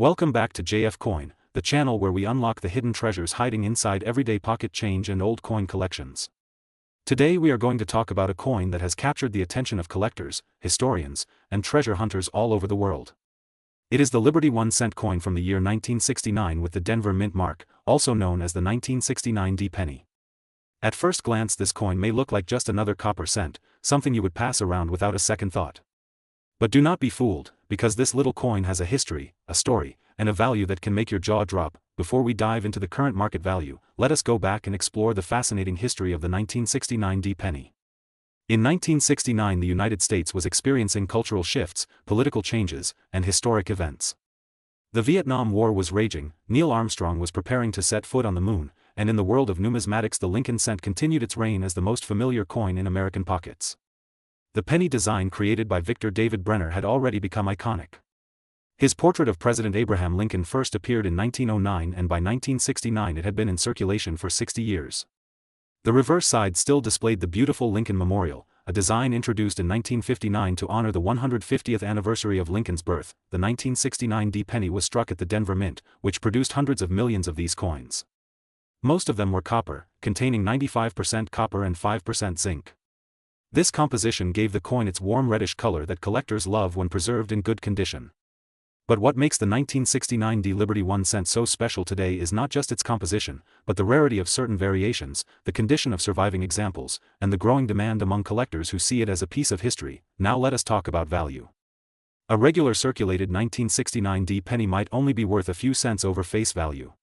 Welcome back to JF Coin, the channel where we unlock the hidden treasures hiding inside everyday pocket change and old coin collections. Today we are going to talk about a coin that has captured the attention of collectors, historians, and treasure hunters all over the world. It is the Liberty 1-cent coin from the year 1969 with the Denver Mint mark, also known as the 1969 D penny. At first glance this coin may look like just another copper cent, something you would pass around without a second thought. But do not be fooled, because this little coin has a history, a story, and a value that can make your jaw drop. Before we dive into the current market value, let us go back and explore the fascinating history of the 1969 D penny. In 1969 the United States was experiencing cultural shifts, political changes, and historic events. The Vietnam War was raging, Neil Armstrong was preparing to set foot on the moon, and in the world of numismatics the Lincoln cent continued its reign as the most familiar coin in American pockets. The penny design created by Victor David Brenner had already become iconic. His portrait of President Abraham Lincoln first appeared in 1909 and by 1969 it had been in circulation for 60 years. The reverse side still displayed the beautiful Lincoln Memorial, a design introduced in 1959 to honor the 150th anniversary of Lincoln's birth. The 1969 D penny was struck at the Denver Mint, which produced hundreds of millions of these coins. Most of them were copper, containing 95% copper and 5% zinc. This composition gave the coin its warm reddish color that collectors love when preserved in good condition. But what makes the 1969 D Liberty 1 cent so special today is not just its composition, but the rarity of certain variations, the condition of surviving examples, and the growing demand among collectors who see it as a piece of history. Now let us talk about value. A regular circulated 1969 D penny might only be worth a few cents over face value.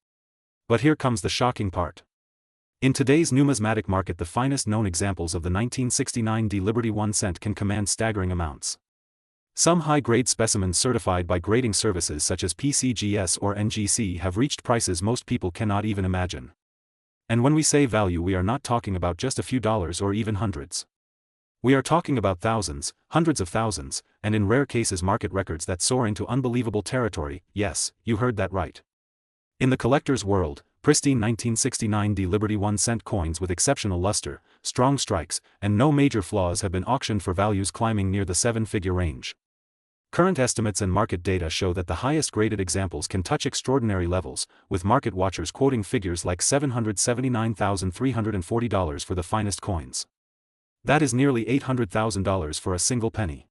But here comes the shocking part. In today's numismatic market the finest known examples of the 1969 D Liberty 1 cent can command staggering amounts. Some high-grade specimens certified by grading services such as PCGS or NGC have reached prices most people cannot even imagine. And when we say value we are not talking about just a few dollars or even hundreds. We are talking about thousands, hundreds of thousands, and in rare cases market records that soar into unbelievable territory. Yes, you heard that right. In the collector's world, pristine 1969 D Liberty 1 cent coins with exceptional luster, strong strikes, and no major flaws have been auctioned for values climbing near the seven-figure range. Current estimates and market data show that the highest graded examples can touch extraordinary levels, with market watchers quoting figures like $779,340 for the finest coins. That is nearly $800,000 for a single penny.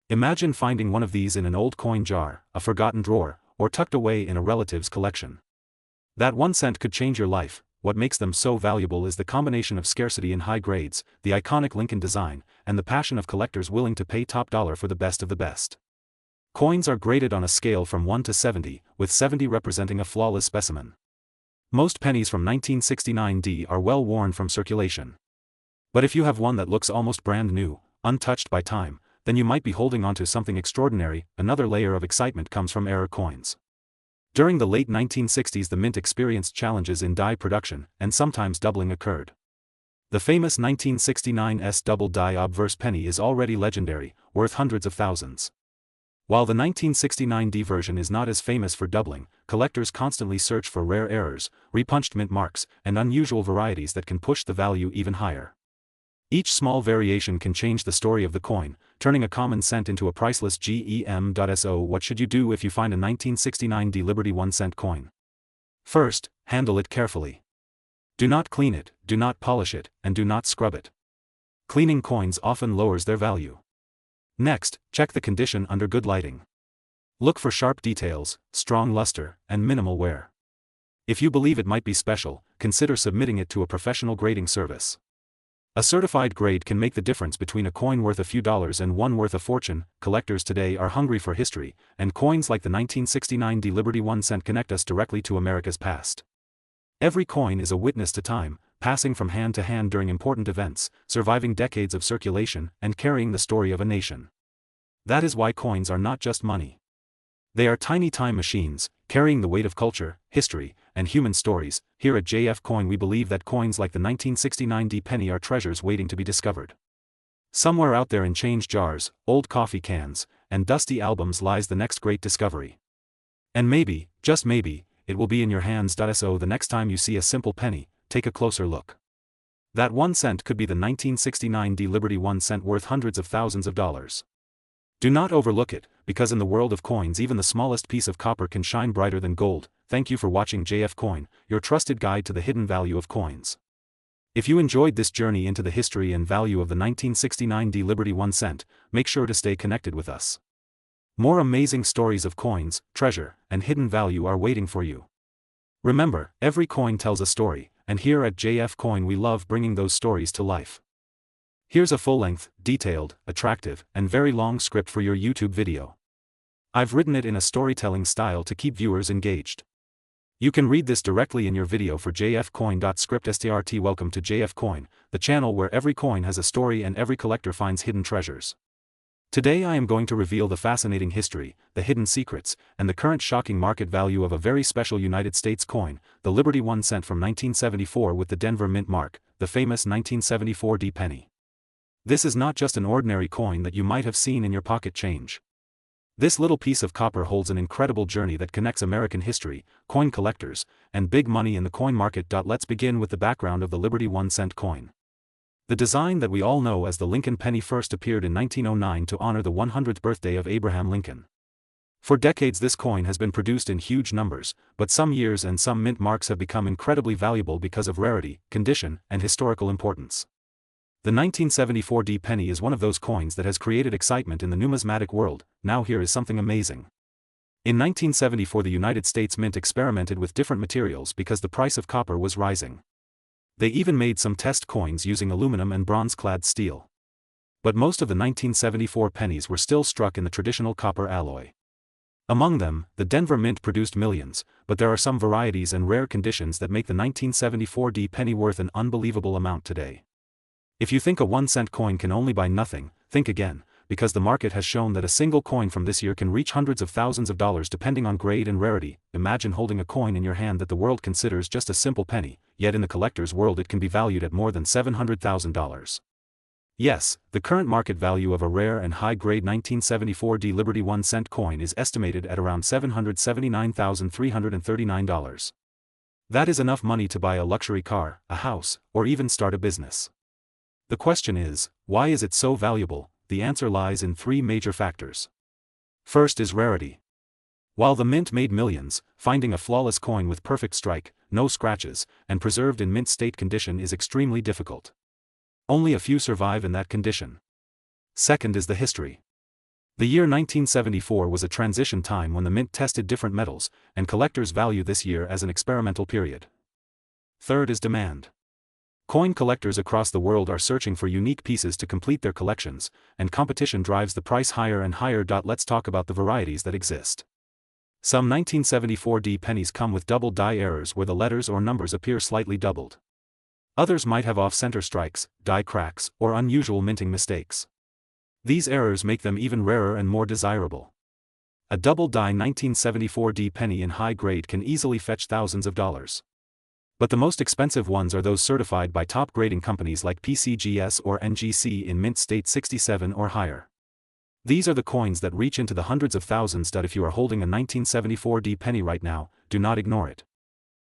Imagine finding one of these in an old coin jar, a forgotten drawer, or tucked away in a relative's collection. That 1 cent could change your life. What makes them so valuable is the combination of scarcity in high grades, the iconic Lincoln design, and the passion of collectors willing to pay top dollar for the best of the best. Coins are graded on a scale from 1 to 70, with 70 representing a flawless specimen. Most pennies from 1969 D are well worn from circulation. But if you have one that looks almost brand new, untouched by time, then you might be holding onto something extraordinary. Another layer of excitement comes from error coins. During the late 1960s the mint experienced challenges in die production, and sometimes doubling occurred. The famous 1969 S double die obverse penny is already legendary, worth hundreds of thousands. While the 1969 D version is not as famous for doubling, collectors constantly search for rare errors, repunched mint marks, and unusual varieties that can push the value even higher. Each small variation can change the story of the coin, turning a common cent into a priceless gem.so. What should you do if you find a 1969 D Liberty 1 cent coin? First, handle it carefully. Do not clean it, do not polish it, and do not scrub it. Cleaning coins often lowers their value. Next, check the condition under good lighting. Look for sharp details, strong luster, and minimal wear. If you believe it might be special, consider submitting it to a professional grading service. A certified grade can make the difference between a coin worth a few dollars and one worth a fortune. Collectors today are hungry for history, and coins like the 1969 D Liberty 1 cent connect us directly to America's past. Every coin is a witness to time, passing from hand to hand during important events, surviving decades of circulation, and carrying the story of a nation. That is why coins are not just money. They are tiny time machines, carrying the weight of culture, history, and human stories. Here at JF Coin we believe that coins like the 1969 D penny are treasures waiting to be discovered. Somewhere out there in change jars, old coffee cans, and dusty albums lies the next great discovery. And maybe, just maybe, it will be in your hands. So the next time you see a simple penny, take a closer look. That 1 cent could be the 1969 D Liberty 1 cent worth hundreds of thousands of dollars. Do not overlook it, because in the world of coins even the smallest piece of copper can shine brighter than gold. Thank you for watching JF Coin, your trusted guide to the hidden value of coins. If you enjoyed this journey into the history and value of the 1969 D Liberty 1 cent, make sure to stay connected with us. More amazing stories of coins, treasure, and hidden value are waiting for you. Remember, every coin tells a story, and here at JF Coin we love bringing those stories to life. Here's a full-length, detailed, attractive, and very long script for your YouTube video. I've written it in a storytelling style to keep viewers engaged. You can read this directly in your video for jfcoin.script. Welcome to JF Coin, the channel where every coin has a story and every collector finds hidden treasures. Today I am going to reveal the fascinating history, the hidden secrets, and the current shocking market value of a very special United States coin, the Liberty 1 cent from 1974 with the Denver Mint mark, the famous 1974 D penny. This is not just an ordinary coin that you might have seen in your pocket change. This little piece of copper holds an incredible journey that connects American history, coin collectors, and big money in the coin market. Let's begin with the background of the Liberty 1 cent coin. The design that we all know as the Lincoln penny first appeared in 1909 to honor the 100th birthday of Abraham Lincoln. For decades this coin has been produced in huge numbers, but some years and some mint marks have become incredibly valuable because of rarity, condition, and historical importance. The 1974 D penny is one of those coins that has created excitement in the numismatic world. Now here is something amazing. In 1974 the United States Mint experimented with different materials because the price of copper was rising. They even made some test coins using aluminum and bronze-clad steel. But most of the 1974 pennies were still struck in the traditional copper alloy. Among them, the Denver Mint produced millions, but there are some varieties and rare conditions that make the 1974 D penny worth an unbelievable amount today. If you think a 1 cent coin can only buy nothing, think again, because the market has shown that a single coin from this year can reach hundreds of thousands of dollars depending on grade and rarity. Imagine holding a coin in your hand that the world considers just a simple penny, yet in the collector's world it can be valued at more than $700,000. Yes, the current market value of a rare and high-grade 1974 D Liberty 1 cent coin is estimated at around $779,339. That is enough money to buy a luxury car, a house, or even start a business. The question is, why is it so valuable? The answer lies in three major factors. First is rarity. While the mint made millions, finding a flawless coin with perfect strike, no scratches, and preserved in mint state condition is extremely difficult. Only a few survive in that condition. Second is the history. The year 1974 was a transition time when the mint tested different metals, and collectors value this year as an experimental period. Third is demand. Coin collectors across the world are searching for unique pieces to complete their collections, and competition drives the price higher and higher. Let's talk about the varieties that exist. Some 1974 D pennies come with double die errors where the letters or numbers appear slightly doubled. Others might have off-center strikes, die cracks, or unusual minting mistakes. These errors make them even rarer and more desirable. A double die 1974 D penny in high grade can easily fetch thousands of dollars. But the most expensive ones are those certified by top grading companies like PCGS or NGC in mint state 67 or higher. These are the coins that reach into the hundreds of thousands. If you are holding a 1974 D penny right now, do not ignore it.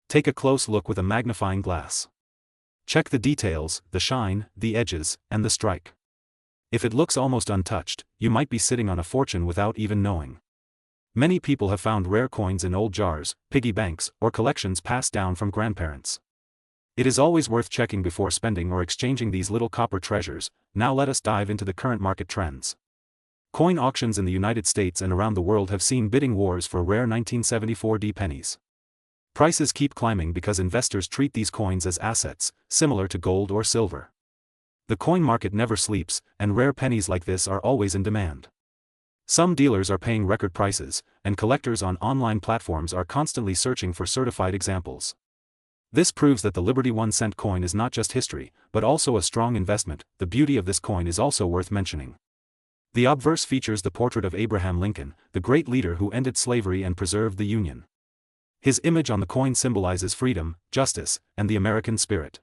Take a close look with a magnifying glass. Check the details, the shine, the edges, and the strike. If it looks almost untouched, you might be sitting on a fortune without even knowing. Many people have found rare coins in old jars, piggy banks, or collections passed down from grandparents. It is always worth checking before spending or exchanging these little copper treasures. Now let us dive into the current market trends. Coin auctions in the United States and around the world have seen bidding wars for rare 1974 D pennies. Prices keep climbing because investors treat these coins as assets, similar to gold or silver. The coin market never sleeps, and rare pennies like this are always in demand. Some dealers are paying record prices, and collectors on online platforms are constantly searching for certified examples. This proves that the Liberty 1 cent coin is not just history, but also a strong investment. The beauty of this coin is also worth mentioning. The obverse features the portrait of Abraham Lincoln, the great leader who ended slavery and preserved the Union. His image on the coin symbolizes freedom, justice, and the American spirit.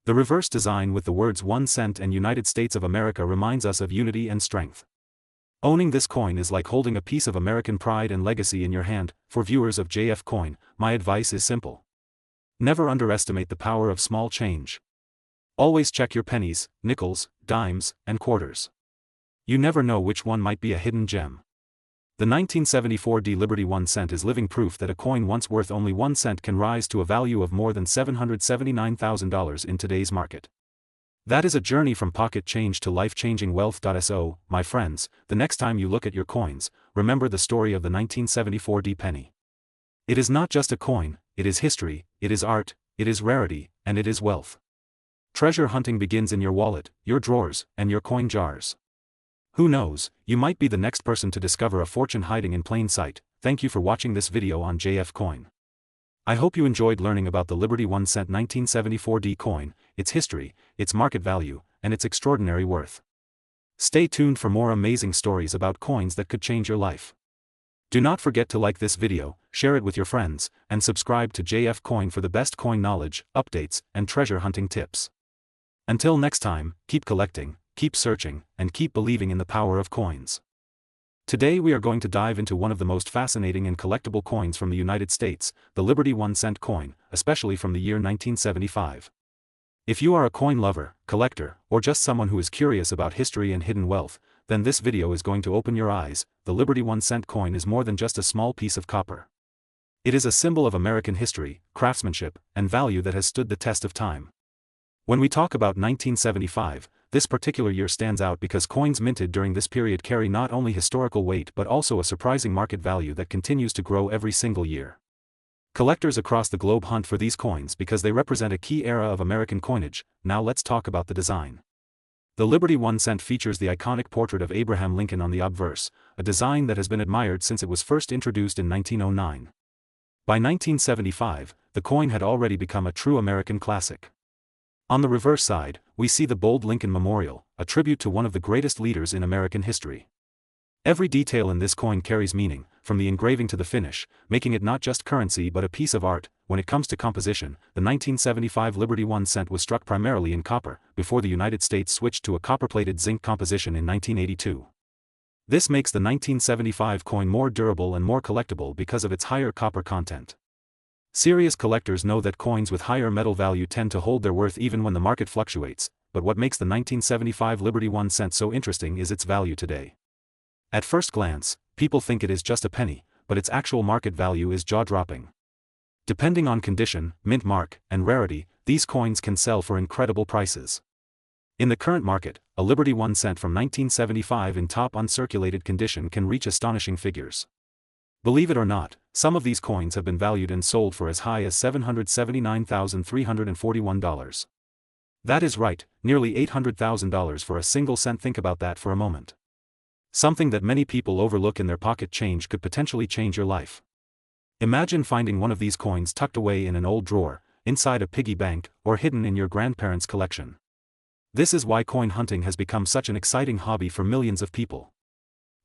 The reverse design with the words 1 cent and United States of America reminds us of unity and strength. Owning this coin is like holding a piece of American pride and legacy in your hand. For viewers of JF Coin, my advice is simple. Never underestimate the power of small change. Always check your pennies, nickels, dimes, and quarters. You never know which one might be a hidden gem. The 1974 Liberty 1 cent is living proof that a coin once worth only 1 cent can rise to a value of more than $779,000 in today's market. That is a journey from pocket change to life-changing wealth. So, my friends, the next time you look at your coins, remember the story of the 1974 penny. It is not just a coin, it is history, it is art, it is rarity, and it is wealth. Treasure hunting begins in your wallet, your drawers, and your coin jars. Who knows, you might be the next person to discover a fortune hiding in plain sight. Thank you for watching this video on JF Coin. I hope you enjoyed learning about the Liberty 1 cent 1974 coin, its history, its market value, and its extraordinary worth. Stay tuned for more amazing stories about coins that could change your life. Do not forget to like this video, share it with your friends, and subscribe to JF Coin for the best coin knowledge, updates, and treasure hunting tips. Until next time, keep collecting, keep searching, and keep believing in the power of coins. Today we are going to dive into one of the most fascinating and collectible coins from the United States, the Liberty 1 cent coin, especially from the year 1975. If you are a coin lover, collector, or just someone who is curious about history and hidden wealth, then this video is going to open your eyes. The Liberty 1 cent coin is more than just a small piece of copper. It is a symbol of American history, craftsmanship, and value that has stood the test of time. When we talk about 1975, this particular year stands out because coins minted during this period carry not only historical weight but also a surprising market value that continues to grow every single year. Collectors across the globe hunt for these coins because they represent a key era of American coinage. Now let's talk about the design. The Liberty 1 cent features the iconic portrait of Abraham Lincoln on the obverse, a design that has been admired since it was first introduced in 1909. By 1975, the coin had already become a true American classic. On the reverse side, we see the bold Lincoln Memorial, a tribute to one of the greatest leaders in American history. Every detail in this coin carries meaning, from the engraving to the finish, making it not just currency but a piece of art. When it comes to composition, the 1975 Liberty 1 cent was struck primarily in copper, before the United States switched to a copper-plated zinc composition in 1982. This makes the 1975 coin more durable and more collectible because of its higher copper content. Serious collectors know that coins with higher metal value tend to hold their worth even when the market fluctuates, but what makes the 1975 Liberty 1 cent so interesting is its value today. At first glance, people think it is just a penny, but its actual market value is jaw-dropping. Depending on condition, mint mark, and rarity, these coins can sell for incredible prices. In the current market, a Liberty 1 cent from 1975 in top uncirculated condition can reach astonishing figures. Believe it or not, some of these coins have been valued and sold for as high as $779,341. That is right, nearly $800,000 for a single cent. Think about that for a moment. Something that many people overlook in their pocket change could potentially change your life. Imagine finding one of these coins tucked away in an old drawer, inside a piggy bank, or hidden in your grandparents' collection. This is why coin hunting has become such an exciting hobby for millions of people.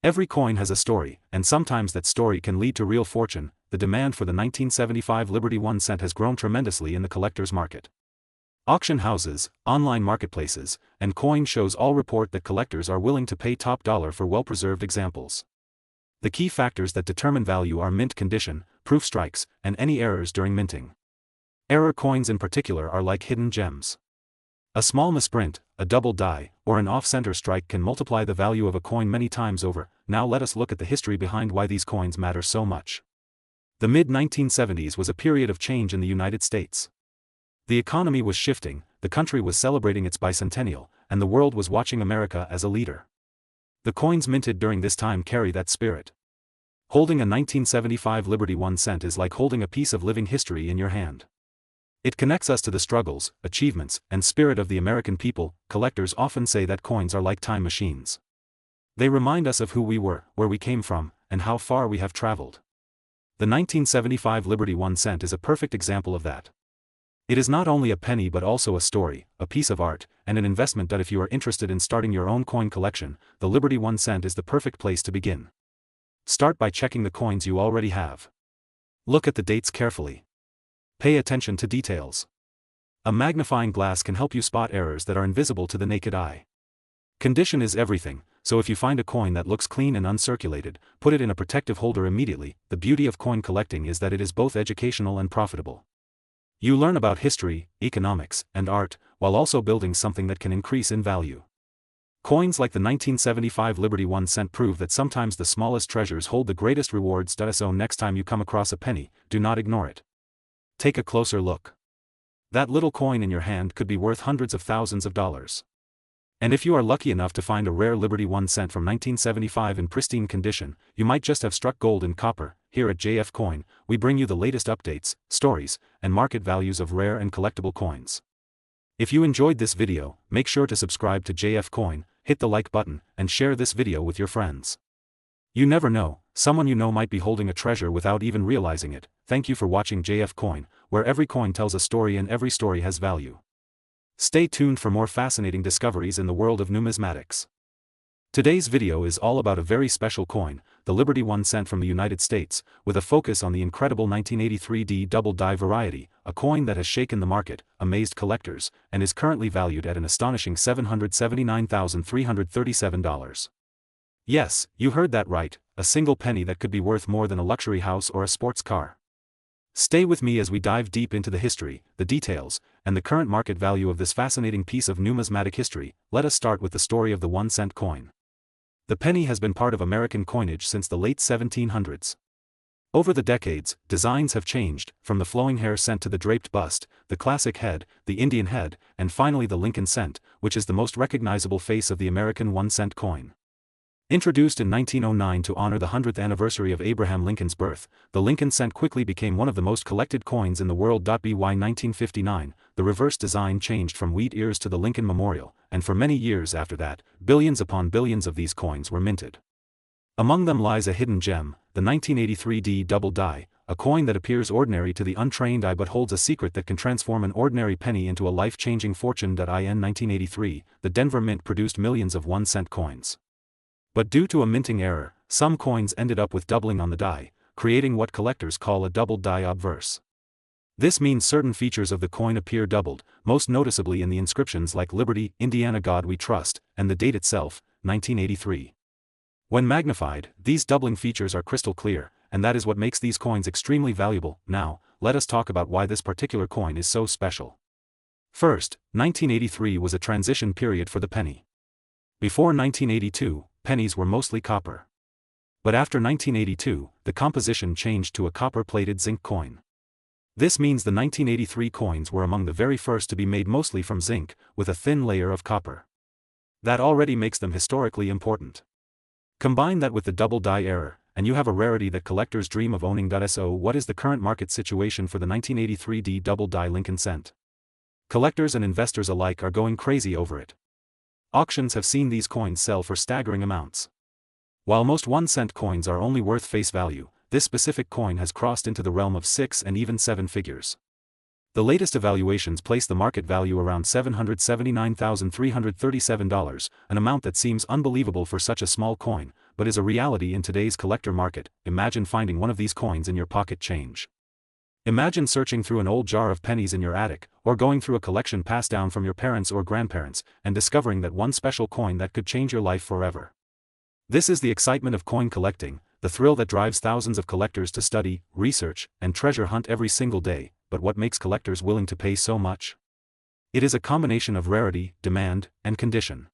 Every coin has a story, and sometimes that story can lead to real fortune. The demand for the 1975 Liberty 1 cent has grown tremendously in the collector's market. Auction houses, online marketplaces, and coin shows all report that collectors are willing to pay top dollar for well-preserved examples. The key factors that determine value are mint condition, proof strikes, and any errors during minting. Error coins in particular are like hidden gems. A small misprint, a double die, or an off-center strike can multiply the value of a coin many times over. Now let us look at the history behind why these coins matter so much. The mid-1970s was a period of change in the United States. The economy was shifting, the country was celebrating its bicentennial, and the world was watching America as a leader. The coins minted during this time carry that spirit. Holding a 1975 Liberty 1 cent is like holding a piece of living history in your hand. It connects us to the struggles, achievements, and spirit of the American people. Collectors often say that coins are like time machines. They remind us of who we were, where we came from, and how far we have traveled. The 1975 Liberty 1 cent is a perfect example of that. It is not only a penny but also a story, a piece of art, and an investment that if you are interested in starting your own coin collection, the Liberty 1 cent is the perfect place to begin. Start by checking the coins you already have. Look at the dates carefully. Pay attention to details. A magnifying glass can help you spot errors that are invisible to the naked eye. Condition is everything, so if you find a coin that looks clean and uncirculated, put it in a protective holder immediately. The beauty of coin collecting is that it is both educational and profitable. You learn about history, economics, and art, while also building something that can increase in value. Coins like the 1975 Liberty 1 cent prove that sometimes the smallest treasures hold the greatest rewards. So next time you come across a penny, do not ignore it. Take a closer look. That little coin in your hand could be worth hundreds of thousands of dollars. And if you are lucky enough to find a rare Liberty 1 cent from 1975 in pristine condition, you might just have struck gold in copper. Here at JF Coin, we bring you the latest updates, stories, and market values of rare and collectible coins. If you enjoyed this video, make sure to subscribe to JF Coin, hit the like button, and share this video with your friends. You never know, someone you know might be holding a treasure without even realizing it. Thank you for watching JF Coin, where every coin tells a story and every story has value. Stay tuned for more fascinating discoveries in the world of numismatics. Today's video is all about a very special coin, the Liberty 1 cent from the United States, with a focus on the incredible 1983 D double die variety, a coin that has shaken the market, amazed collectors, and is currently valued at an astonishing $779,337. Yes, you heard that right, a single penny that could be worth more than a luxury house or a sports car. Stay with me as we dive deep into the history, the details, and the current market value of this fascinating piece of numismatic history. Let us start with the story of the 1 cent coin. The penny has been part of American coinage since the late 1700s. Over the decades, designs have changed, from the flowing hair cent to the draped bust, the classic head, the Indian head, and finally the Lincoln cent, which is the most recognizable face of the American 1 cent coin. Introduced in 1909 to honor the 100th anniversary of Abraham Lincoln's birth, the Lincoln cent quickly became one of the most collected coins in the world. By 1959, the reverse design changed from wheat ears to the Lincoln Memorial, and for many years after that, billions upon billions of these coins were minted. Among them lies a hidden gem, the 1983 D double die, a coin that appears ordinary to the untrained eye but holds a secret that can transform an ordinary penny into a life-changing fortune. In 1983, the Denver Mint produced millions of 1 cent coins. But due to a minting error, some coins ended up with doubling on the die, creating what collectors call a double die obverse. This means certain features of the coin appear doubled, most noticeably in the inscriptions like Liberty, Indiana God We Trust, and the date itself, 1983. When magnified, these doubling features are crystal clear, and that is what makes these coins extremely valuable. Now, let us talk about why this particular coin is so special. First, 1983 was a transition period for the penny. Before 1982, pennies were mostly copper. But after 1982, the composition changed to a copper-plated zinc coin. This means the 1983 coins were among the very first to be made mostly from zinc, with a thin layer of copper. That already makes them historically important. Combine that with the double die error, and you have a rarity that collectors dream of owning. So what is the current market situation for the 1983 D double die Lincoln cent? Collectors and investors alike are going crazy over it. Auctions have seen these coins sell for staggering amounts. While most 1 cent coins are only worth face value, this specific coin has crossed into the realm of 6 and even 7 figures. The latest evaluations place the market value around $779,337, an amount that seems unbelievable for such a small coin, but is a reality in today's collector market. Imagine finding one of these coins in your pocket change. Imagine searching through an old jar of pennies in your attic, or going through a collection passed down from your parents or grandparents, and discovering that one special coin that could change your life forever. This is the excitement of coin collecting, the thrill that drives thousands of collectors to study, research, and treasure hunt every single day. But what makes collectors willing to pay so much? It is a combination of rarity, demand, and condition.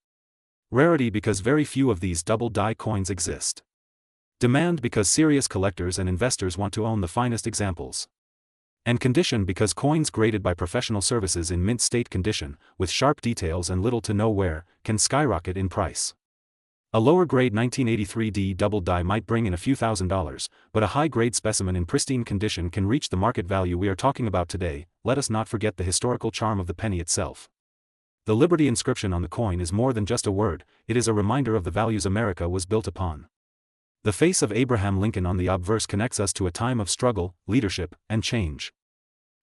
Rarity because very few of these double die coins exist. Demand because serious collectors and investors want to own the finest examples. And condition because coins graded by professional services in mint state condition, with sharp details and little to no wear, can skyrocket in price. A lower grade 1983 D double die might bring in a few $1,000s, but a high grade specimen in pristine condition can reach the market value we are talking about today. Let us not forget the historical charm of the penny itself. The Liberty inscription on the coin is more than just a word, it is a reminder of the values America was built upon. The face of Abraham Lincoln on the obverse connects us to a time of struggle, leadership, and change.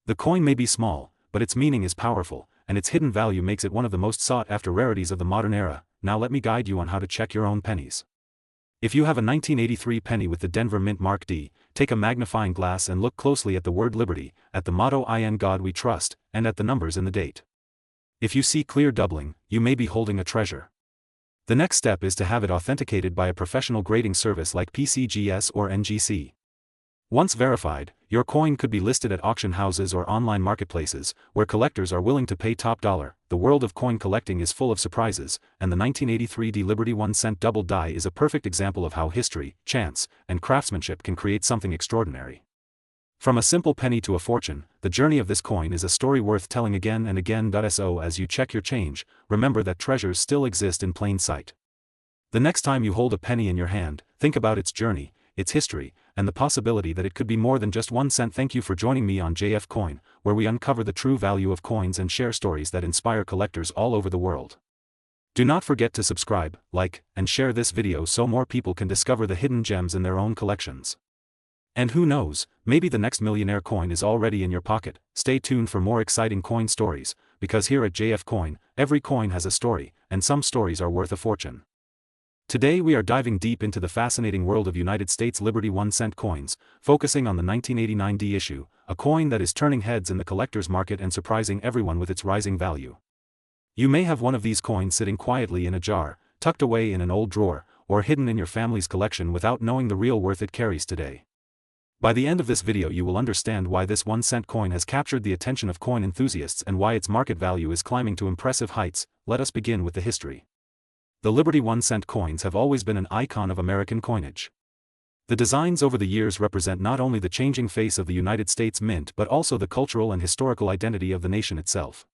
The coin may be small, but its meaning is powerful, and its hidden value makes it one of the most sought-after rarities of the modern era. Now let me guide you on how to check your own pennies. If you have a 1983 penny with the Denver Mint Mark D, take a magnifying glass and look closely at the word Liberty, at the motto "In God We Trust," and at the numbers in the date. If you see clear doubling, you may be holding a treasure. The next step is to have it authenticated by a professional grading service like PCGS or NGC. Once verified, your coin could be listed at auction houses or online marketplaces, where collectors are willing to pay top dollar. The world of coin collecting is full of surprises, and the 1983 D Liberty 1-cent double die is a perfect example of how history, chance, and craftsmanship can create something extraordinary. From a simple penny to a fortune, the journey of this coin is a story worth telling again and again. So as you check your change, remember that treasures still exist in plain sight. The next time you hold a penny in your hand, think about its journey, its history, and the possibility that it could be more than just 1 cent. Thank you for joining me on JF Coin, where we uncover the true value of coins and share stories that inspire collectors all over the world. Do not forget to subscribe, like, and share this video so more people can discover the hidden gems in their own collections. And who knows, maybe the next millionaire coin is already in your pocket. Stay tuned for more exciting coin stories, because here at JF Coin, every coin has a story, and some stories are worth a fortune. Today we are diving deep into the fascinating world of United States Liberty 1-cent coins, focusing on the 1989 D issue, a coin that is turning heads in the collector's market and surprising everyone with its rising value. You may have one of these coins sitting quietly in a jar, tucked away in an old drawer, or hidden in your family's collection without knowing the real worth it carries today. By the end of this video you will understand why this 1-cent coin has captured the attention of coin enthusiasts and why its market value is climbing to impressive heights. Let us begin with the history. The Liberty 1-cent coins have always been an icon of American coinage. The designs over the years represent not only the changing face of the United States Mint but also the cultural and historical identity of the nation itself.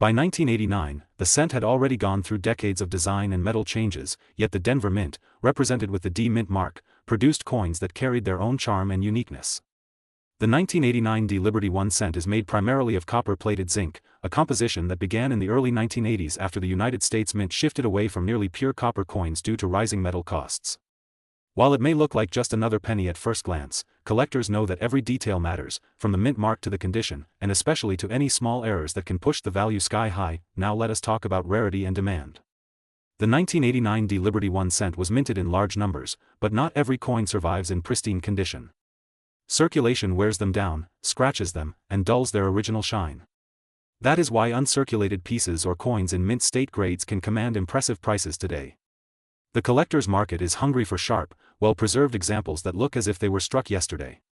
By 1989, the cent had already gone through decades of design and metal changes, yet the Denver Mint, represented with the D Mint mark, produced coins that carried their own charm and uniqueness. The 1989 D Liberty 1-cent is made primarily of copper-plated zinc, a composition that began in the early 1980s after the United States Mint shifted away from nearly pure copper coins due to rising metal costs. While it may look like just another penny at first glance, collectors know that every detail matters, from the mint mark to the condition, and especially to any small errors that can push the value sky high. Now let us talk about rarity and demand. The 1989 D Liberty 1-cent was minted in large numbers, but not every coin survives in pristine condition. Circulation wears them down, scratches them, and dulls their original shine. That is why uncirculated pieces or coins in mint state grades can command impressive prices today. The collector's market is hungry for sharp, well-preserved examples that look as if they were struck yesterday.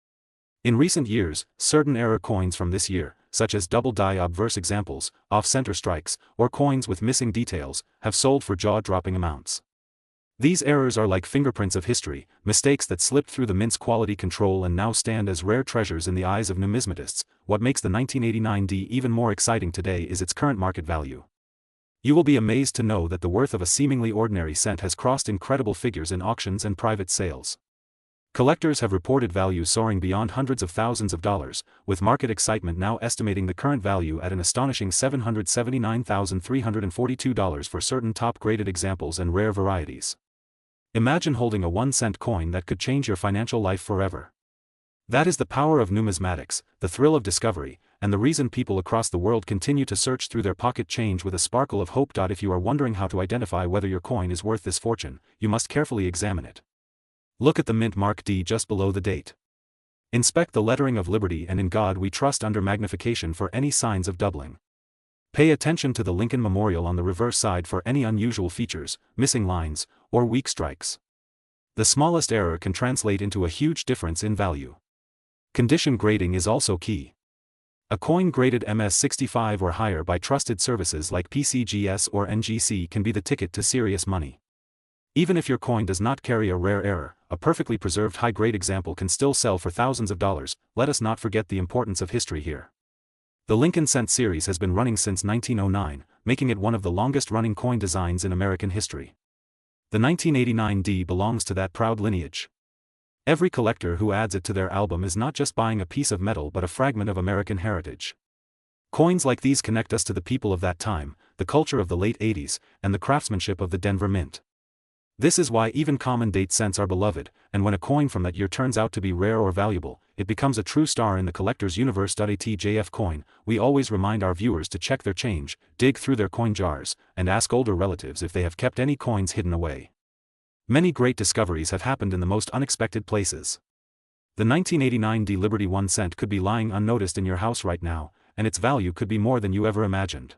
In recent years, certain error coins from this year, such as double die obverse examples, off-center strikes, or coins with missing details, have sold for jaw-dropping amounts. These errors are like fingerprints of history, mistakes that slipped through the mint's quality control and now stand as rare treasures in the eyes of numismatists. What makes the 1989 D even more exciting today is its current market value. You will be amazed to know that the worth of a seemingly ordinary cent has crossed incredible figures in auctions and private sales. Collectors have reported values soaring beyond hundreds of thousands of dollars, with market excitement now estimating the current value at an astonishing $779,342 for certain top-graded examples and rare varieties. Imagine holding a 1-cent coin that could change your financial life forever. That is the power of numismatics, the thrill of discovery, and the reason people across the world continue to search through their pocket change with a sparkle of hope. If you are wondering how to identify whether your coin is worth this fortune, you must carefully examine it. Look at the mint mark D just below the date. Inspect the lettering of Liberty and In God We Trust under magnification for any signs of doubling. Pay attention to the Lincoln Memorial on the reverse side for any unusual features, missing lines, or weak strikes. The smallest error can translate into a huge difference in value. Condition grading is also key. A coin graded MS65 or higher by trusted services like PCGS or NGC can be the ticket to serious money. Even if your coin does not carry a rare error, a perfectly preserved high-grade example can still sell for thousands of dollars. Let us not forget the importance of history here. The Lincoln Cent series has been running since 1909, making it one of the longest-running coin designs in American history. The 1989 D belongs to that proud lineage. Every collector who adds it to their album is not just buying a piece of metal but a fragment of American heritage. Coins like these connect us to the people of that time, the culture of the late 80s, and the craftsmanship of the Denver Mint. This is why even common date cents are beloved, and when a coin from that year turns out to be rare or valuable, it becomes a true star in the collector's universe. At JF Coin, we always remind our viewers to check their change, dig through their coin jars, and ask older relatives if they have kept any coins hidden away. Many great discoveries have happened in the most unexpected places. The 1989 D Liberty 1-cent could be lying unnoticed in your house right now, and its value could be more than you ever imagined.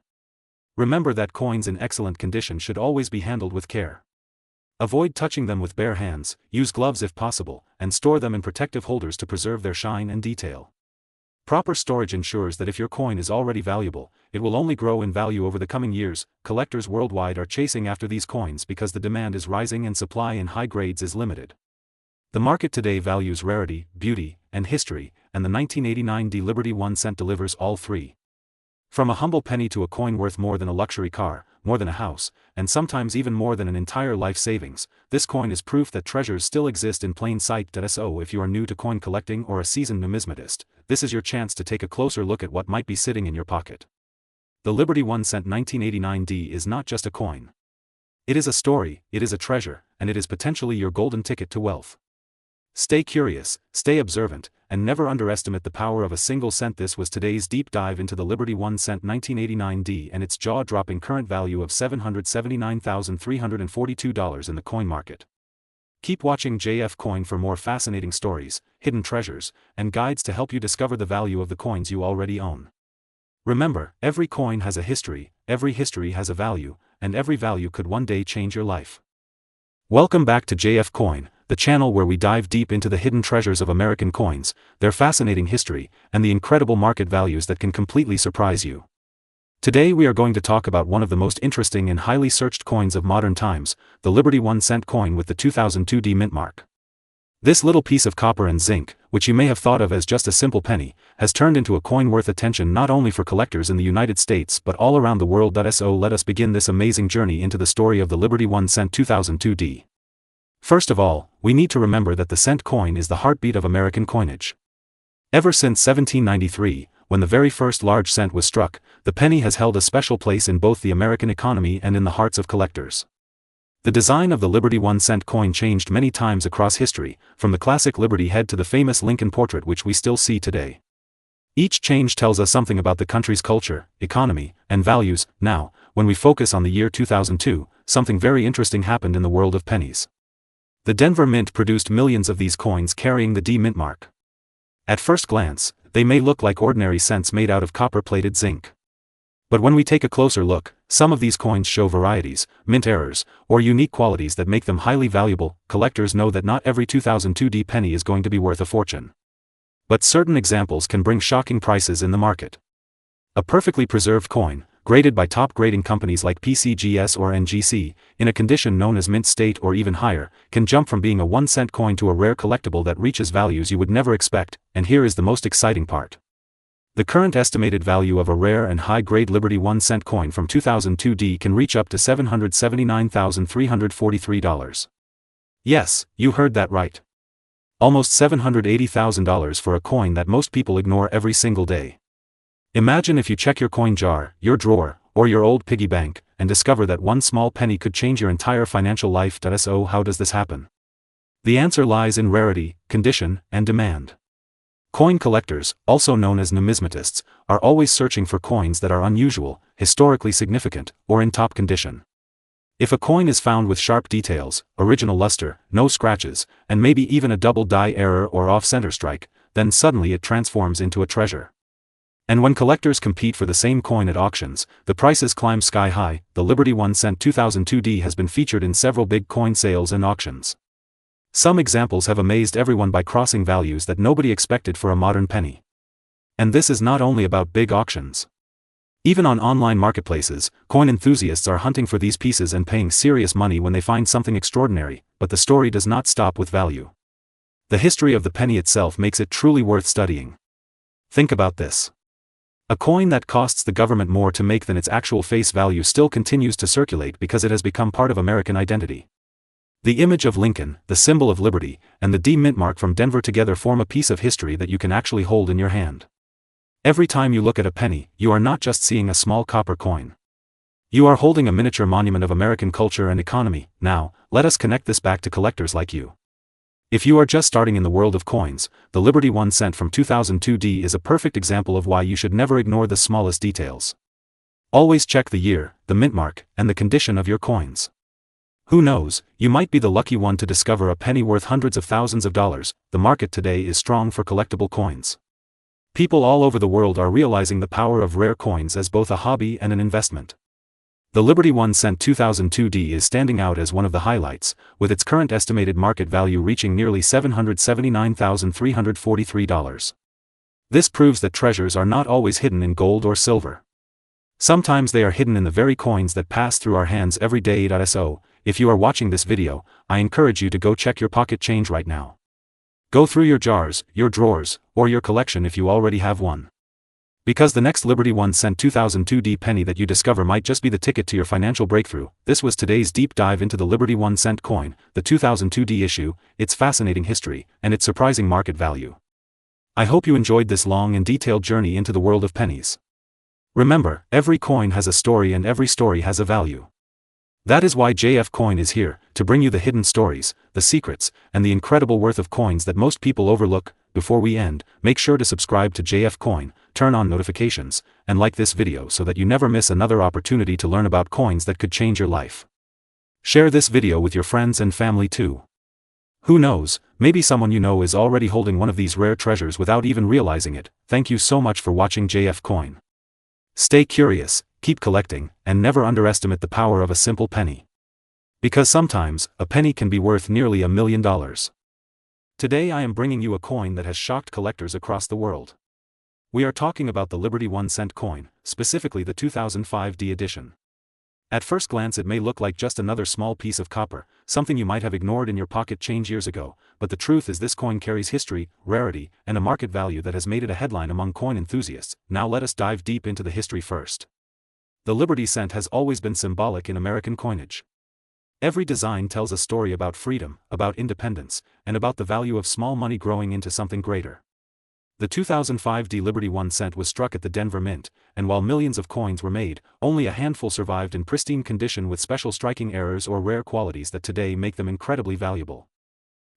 Remember that coins in excellent condition should always be handled with care. Avoid touching them with bare hands, use gloves if possible, and store them in protective holders to preserve their shine and detail. Proper storage ensures that if your coin is already valuable, it will only grow in value over the coming years. Collectors worldwide are chasing after these coins because the demand is rising and supply in high grades is limited. The market today values rarity, beauty, and history, and the 1989 D Liberty 1 cent delivers all three. From a humble penny to a coin worth more than a luxury car, more than a house, and sometimes even more than an entire life savings, this coin is proof that treasures still exist in plain sight. So if you are new to coin collecting or a seasoned numismatist, this is your chance to take a closer look at what might be sitting in your pocket. The Liberty 1 cent 1989 D is not just a coin. It is a story, it is a treasure, and it is potentially your golden ticket to wealth. Stay curious, stay observant, and never underestimate the power of a single cent. This was today's deep dive into the Liberty 1 cent 1989 D and its jaw-dropping current value of $779,342 in the coin market. Keep watching JF Coin for more fascinating stories, hidden treasures, and guides to help you discover the value of the coins you already own. Remember, every coin has a history, every history has a value, and every value could one day change your life. Welcome back to JF Coin, the channel where we dive deep into the hidden treasures of American coins, their fascinating history, and the incredible market values that can completely surprise you. Today we are going to talk about one of the most interesting and highly searched coins of modern times, the Liberty 1 cent coin with the 2002 D mint mark. This little piece of copper and zinc, which you may have thought of as just a simple penny, has turned into a coin worth attention not only for collectors in the United States but all around the world. So let us begin this amazing journey into the story of the Liberty 1 cent 2002 D. First of all, we need to remember that the cent coin is the heartbeat of American coinage. Ever since 1793, when the very first large cent was struck, the penny has held a special place in both the American economy and in the hearts of collectors. The design of the Liberty 1 cent coin changed many times across history, from the classic Liberty head to the famous Lincoln portrait which we still see today. Each change tells us something about the country's culture, economy, and values. Now, when we focus on the year 2002, something very interesting happened in the world of pennies. The Denver Mint produced millions of these coins carrying the D mint mark. At first glance, they may look like ordinary cents made out of copper-plated zinc. But when we take a closer look, some of these coins show varieties, mint errors, or unique qualities that make them highly valuable. Collectors know that not every 2002 D penny is going to be worth a fortune. But certain examples can bring shocking prices in the market. A perfectly preserved coin, graded by top grading companies like PCGS or NGC, in a condition known as mint state or even higher, can jump from being a 1 cent coin to a rare collectible that reaches values you would never expect. And here is the most exciting part. The current estimated value of a rare and high-grade Liberty 1 cent coin from 2002 D can reach up to $779,343. Yes, you heard that right. Almost $780,000 for a coin that most people ignore every single day. Imagine if you check your coin jar, your drawer, or your old piggy bank, and discover that one small penny could change your entire financial life. So how does this happen? The answer lies in rarity, condition, and demand. Coin collectors, also known as numismatists, are always searching for coins that are unusual, historically significant, or in top condition. If a coin is found with sharp details, original luster, no scratches, and maybe even a double die error or off-center strike, then suddenly it transforms into a treasure. And when collectors compete for the same coin at auctions, the prices climb sky high. The Liberty 1 cent 2002 D has been featured in several big coin sales and auctions. Some examples have amazed everyone by crossing values that nobody expected for a modern penny. And this is not only about big auctions. Even on online marketplaces, coin enthusiasts are hunting for these pieces and paying serious money when they find something extraordinary. But the story does not stop with value. The history of the penny itself makes it truly worth studying. Think about this. A coin that costs the government more to make than its actual face value still continues to circulate because it has become part of American identity. The image of Lincoln, the symbol of liberty, and the D mint mark from Denver together form a piece of history that you can actually hold in your hand. Every time you look at a penny, you are not just seeing a small copper coin. You are holding a miniature monument of American culture and economy. Now, let us connect this back to collectors like you. If you are just starting in the world of coins, the Liberty 1 cent from 2002 D is a perfect example of why you should never ignore the smallest details. Always check the year, the mint mark, and the condition of your coins. Who knows, you might be the lucky one to discover a penny worth hundreds of thousands of dollars. The market today is strong for collectible coins. People all over the world are realizing the power of rare coins as both a hobby and an investment. The Liberty 1 cent 2002D is standing out as one of the highlights, with its current estimated market value reaching nearly $779,343. This proves that treasures are not always hidden in gold or silver. Sometimes they are hidden in the very coins that pass through our hands every day. So, if you are watching this video, I encourage you to go check your pocket change right now. Go through your jars, your drawers, or your collection if you already have one. Because the next Liberty 1 cent 2002D penny that you discover might just be the ticket to your financial breakthrough. This was today's deep dive into the Liberty 1 cent coin, the 2002D issue, its fascinating history, and its surprising market value. I hope you enjoyed this long and detailed journey into the world of pennies. Remember, every coin has a story and every story has a value. That is why JF Coin is here, to bring you the hidden stories, the secrets, and the incredible worth of coins that most people overlook. Before we end, make sure to subscribe to JF Coin, turn on notifications, and like this video so that you never miss another opportunity to learn about coins that could change your life. Share this video with your friends and family too. Who knows, maybe someone you know is already holding one of these rare treasures without even realizing it. Thank you so much for watching JF Coin. Stay curious, keep collecting, and never underestimate the power of a simple penny. Because sometimes, a penny can be worth nearly $1 million. Today I am bringing you a coin that has shocked collectors across the world. We are talking about the Liberty 1 cent coin, specifically the 2005D edition. At first glance it may look like just another small piece of copper, something you might have ignored in your pocket change years ago, but the truth is this coin carries history, rarity, and a market value that has made it a headline among coin enthusiasts. Now let us dive deep into the history first. The Liberty cent has always been symbolic in American coinage. Every design tells a story about freedom, about independence, and about the value of small money growing into something greater. The 2005D Liberty 1 cent was struck at the Denver Mint, and while millions of coins were made, only a handful survived in pristine condition with special striking errors or rare qualities that today make them incredibly valuable.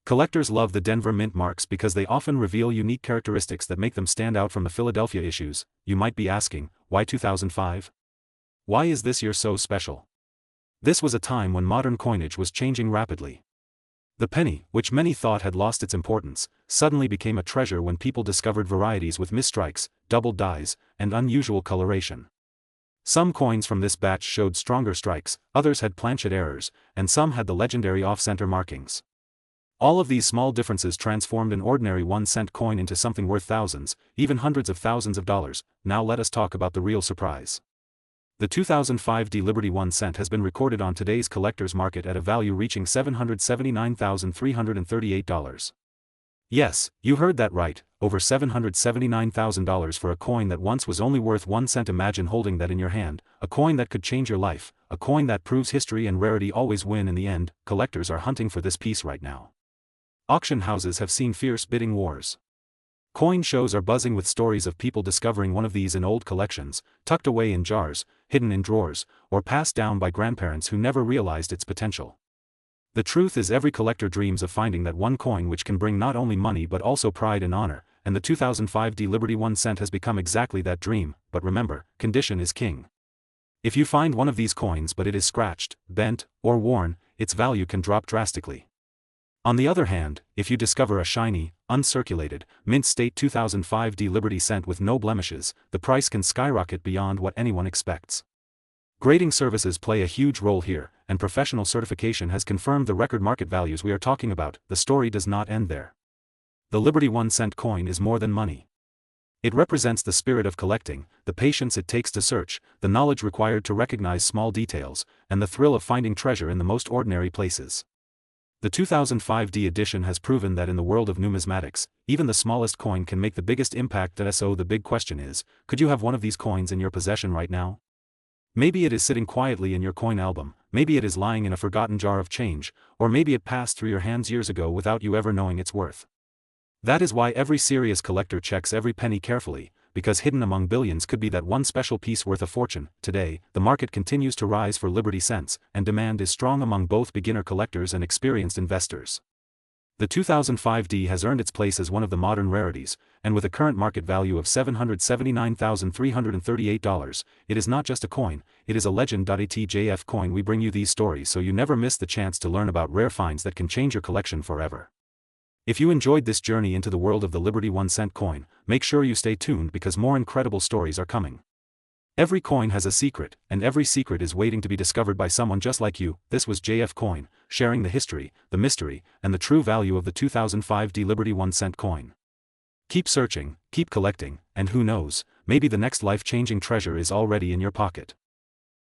Collectors love the Denver Mint marks because they often reveal unique characteristics that make them stand out from the Philadelphia issues. You might be asking, why 2005? Why is this year so special? This was a time when modern coinage was changing rapidly. The penny, which many thought had lost its importance, suddenly became a treasure when people discovered varieties with misstrikes, doubled dies, and unusual coloration. Some coins from this batch showed stronger strikes, others had planchet errors, and some had the legendary off-center markings. All of these small differences transformed an ordinary 1 cent coin into something worth thousands, even hundreds of thousands of dollars. Now let us talk about the real surprise. The 2005D Liberty 1 cent has been recorded on today's collector's market at a value reaching $779,338. Yes, you heard that right, over $779,000 for a coin that once was only worth 1 cent. Imagine holding that in your hand, a coin that could change your life, a coin that proves history and rarity always win in the end. Collectors are hunting for this piece right now. Auction houses have seen fierce bidding wars. Coin shows are buzzing with stories of people discovering one of these in old collections, tucked away in jars, hidden in drawers, or passed down by grandparents who never realized its potential. The truth is every collector dreams of finding that one coin which can bring not only money but also pride and honor, and the 2005D Liberty 1 cent has become exactly that dream. But remember, condition is king. If you find one of these coins but it is scratched, bent, or worn, its value can drop drastically. On the other hand, if you discover a shiny, uncirculated, mint-state 2005D Liberty cent with no blemishes, the price can skyrocket beyond what anyone expects. Grading services play a huge role here, and professional certification has confirmed the record market values we are talking about. The story does not end there. The Liberty 1 cent coin is more than money. It represents the spirit of collecting, the patience it takes to search, the knowledge required to recognize small details, and the thrill of finding treasure in the most ordinary places. The 2005D edition has proven that in the world of numismatics, even the smallest coin can make the biggest impact. So the big question is, could you have one of these coins in your possession right now? Maybe it is sitting quietly in your coin album, maybe it is lying in a forgotten jar of change, or maybe it passed through your hands years ago without you ever knowing its worth. That is why every serious collector checks every penny carefully, because hidden among billions could be that one special piece worth a fortune. Today, the market continues to rise for Liberty cents, and demand is strong among both beginner collectors and experienced investors. The 2005D has earned its place as one of the modern rarities, and with a current market value of $779,338, it is not just a coin, it is a legend. At JF Coin we bring you these stories so you never miss the chance to learn about rare finds that can change your collection forever. If you enjoyed this journey into the world of the Liberty 1 cent coin, make sure you stay tuned because more incredible stories are coming. Every coin has a secret, and every secret is waiting to be discovered by someone just like you. This was JF Coin, sharing the history, the mystery, and the true value of the 2005 D Liberty 1-cent coin. Keep searching, keep collecting, and who knows, maybe the next life-changing treasure is already in your pocket.